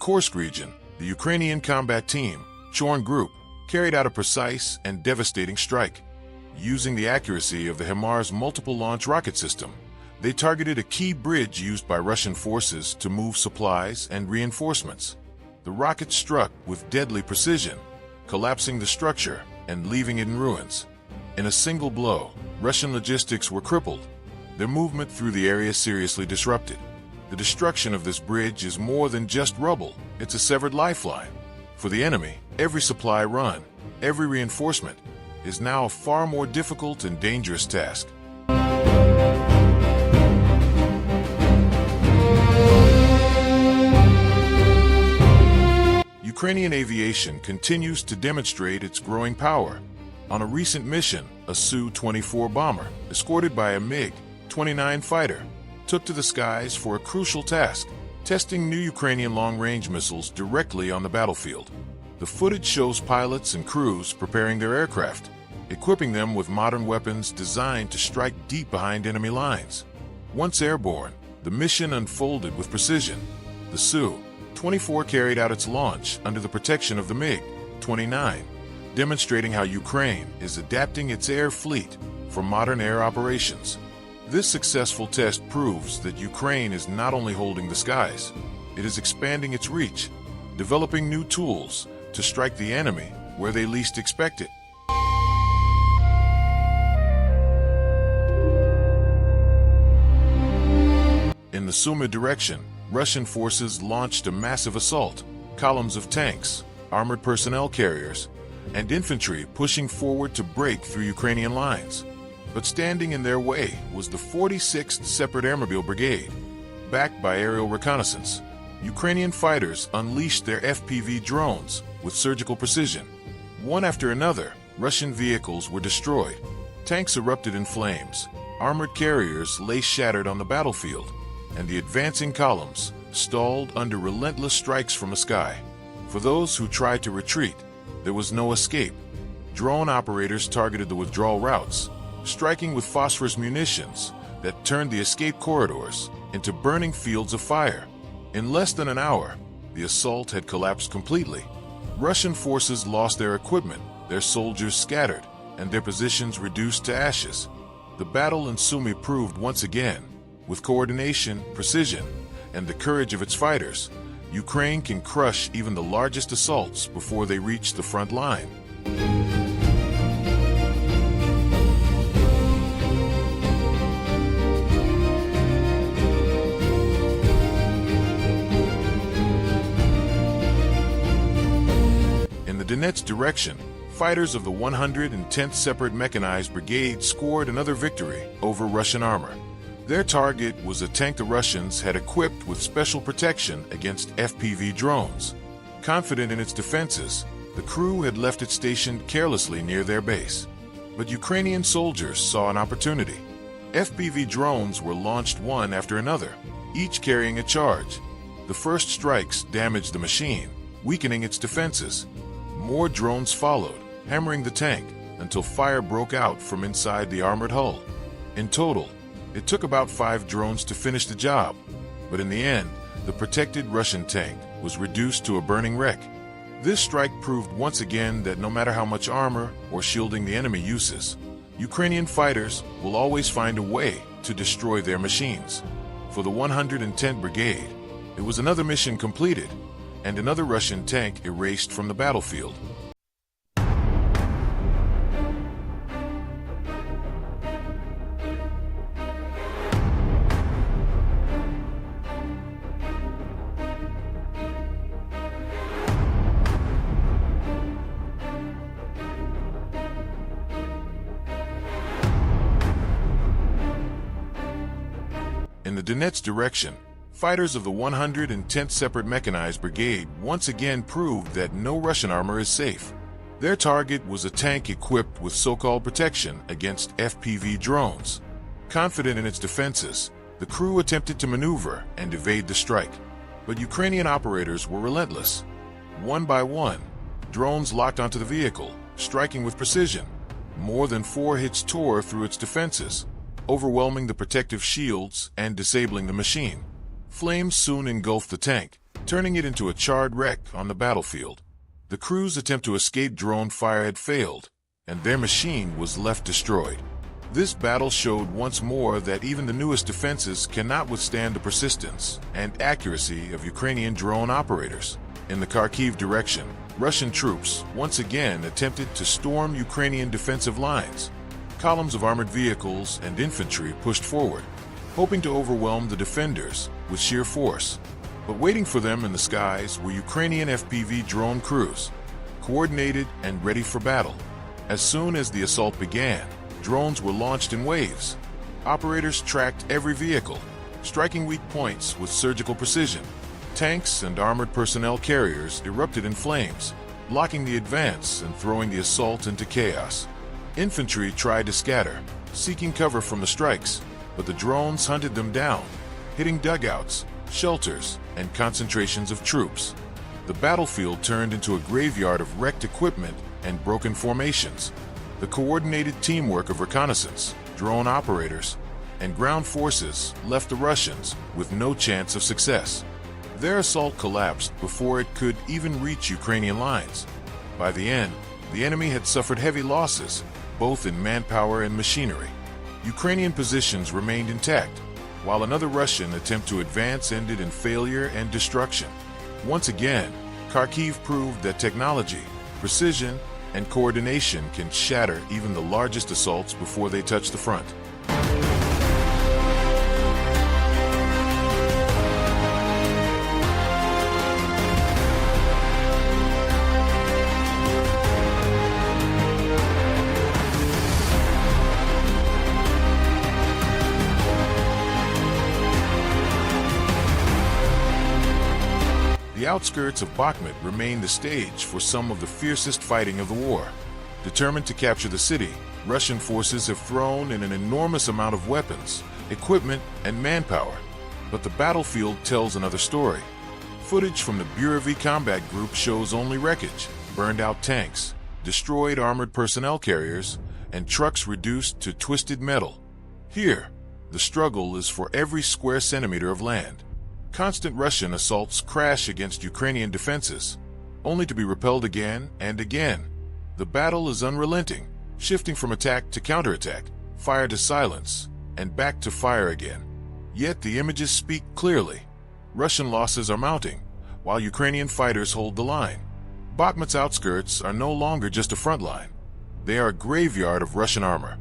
Kursk region, the Ukrainian combat team, Chorn Group, carried out a precise and devastating strike. Using the accuracy of the HIMARS multiple launch rocket system, they targeted a key bridge used by Russian forces to move supplies and reinforcements. The rocket struck with deadly precision, collapsing the structure and leaving it in ruins. In a single blow, Russian logistics were crippled, their movement through the area seriously disrupted. The destruction of this bridge is more than just rubble, it's a severed lifeline. For the enemy, every supply run, every reinforcement, is now a far more difficult and dangerous task. Ukrainian aviation continues to demonstrate its growing power. On a recent mission, a Su-24 bomber, escorted by a MiG-29 fighter, took to the skies for a crucial task, testing new Ukrainian long-range missiles directly on the battlefield. The footage shows pilots and crews preparing their aircraft, equipping them with modern weapons designed to strike deep behind enemy lines. Once airborne, the mission unfolded with precision. The Su-24 carried out its launch under the protection of the MiG-29, demonstrating how Ukraine is adapting its air fleet for modern air operations. This successful test proves that Ukraine is not only holding the skies, it is expanding its reach, developing new tools to strike the enemy where they least expect it. In the Sumy direction, Russian forces launched a massive assault, columns of tanks, armored personnel carriers, and infantry pushing forward to break through Ukrainian lines. But standing in their way was the 46th Separate Airmobile Brigade. Backed by aerial reconnaissance, Ukrainian fighters unleashed their FPV drones with surgical precision. One after another, Russian vehicles were destroyed. Tanks erupted in flames, armored carriers lay shattered on the battlefield, and the advancing columns stalled under relentless strikes from the sky. For those who tried to retreat, there was no escape. Drone operators targeted the withdrawal routes, striking with phosphorus munitions that turned the escape corridors into burning fields of fire. In less than an hour, the assault had collapsed completely. Russian forces lost their equipment, their soldiers scattered, and their positions reduced to ashes. The battle in Sumy proved once again, with coordination, precision, and the courage of its fighters, Ukraine can crush even the largest assaults before they reach the front line. In the Donetsk direction, fighters of the 110th Separate Mechanized Brigade scored another victory over Russian armor. Their target was a tank the Russians had equipped with special protection against FPV drones. Confident in its defenses, the crew had left it stationed carelessly near their base. But Ukrainian soldiers saw an opportunity. FPV drones were launched one after another, each carrying a charge. The first strikes damaged the machine, weakening its defenses. More drones followed, hammering the tank until fire broke out from inside the armored hull. In total, it took about 5 drones to finish the job, but in the end, the protected Russian tank was reduced to a burning wreck. This strike proved once again that no matter how much armor or shielding the enemy uses, Ukrainian fighters will always find a way to destroy their machines. For the 110th Brigade, it was another mission completed, and another Russian tank erased from the battlefield. In the Donetsk direction, fighters of the 110th Separate Mechanized Brigade once again proved that no Russian armor is safe. Their target was a tank equipped with so-called protection against FPV drones. Confident in its defenses, the crew attempted to maneuver and evade the strike. But Ukrainian operators were relentless. One by one, drones locked onto the vehicle, striking with precision. More than 4 hits tore through its defenses, overwhelming the protective shields and disabling the machine. Flames soon engulfed the tank, turning it into a charred wreck on the battlefield. The crew's attempt to escape drone fire had failed, and their machine was left destroyed. This battle showed once more that even the newest defenses cannot withstand the persistence and accuracy of Ukrainian drone operators. In the Kharkiv direction, Russian troops once again attempted to storm Ukrainian defensive lines. Columns of armored vehicles and infantry pushed forward, hoping to overwhelm the defenders with sheer force. But waiting for them in the skies were Ukrainian FPV drone crews, coordinated and ready for battle. As soon as the assault began, drones were launched in waves. Operators tracked every vehicle, striking weak points with surgical precision. Tanks and armored personnel carriers erupted in flames, blocking the advance and throwing the assault into chaos. Infantry tried to scatter, seeking cover from the strikes, but the drones hunted them down, hitting dugouts, shelters, and concentrations of troops. The battlefield turned into a graveyard of wrecked equipment and broken formations. The coordinated teamwork of reconnaissance, drone operators, and ground forces left the Russians with no chance of success. Their assault collapsed before it could even reach Ukrainian lines. By the end, the enemy had suffered heavy losses, both in manpower and machinery. Ukrainian positions remained intact, while another Russian attempt to advance ended in failure and destruction. Once again, Kharkiv proved that technology, precision, and coordination can shatter even the largest assaults before they touch the front. The outskirts of Bakhmut remain the stage for some of the fiercest fighting of the war. Determined to capture the city, Russian forces have thrown in an enormous amount of weapons, equipment, and manpower. But the battlefield tells another story. Footage from the Burevi combat group shows only wreckage, burned-out tanks, destroyed armored personnel carriers, and trucks reduced to twisted metal. Here, the struggle is for every square centimeter of land. Constant Russian assaults crash against Ukrainian defenses, only to be repelled again and again. The battle is unrelenting, shifting from attack to counterattack, fire to silence, and back to fire again. Yet the images speak clearly. Russian losses are mounting, while Ukrainian fighters hold the line. Bakhmut's outskirts are no longer just a front line. They are a graveyard of Russian armor.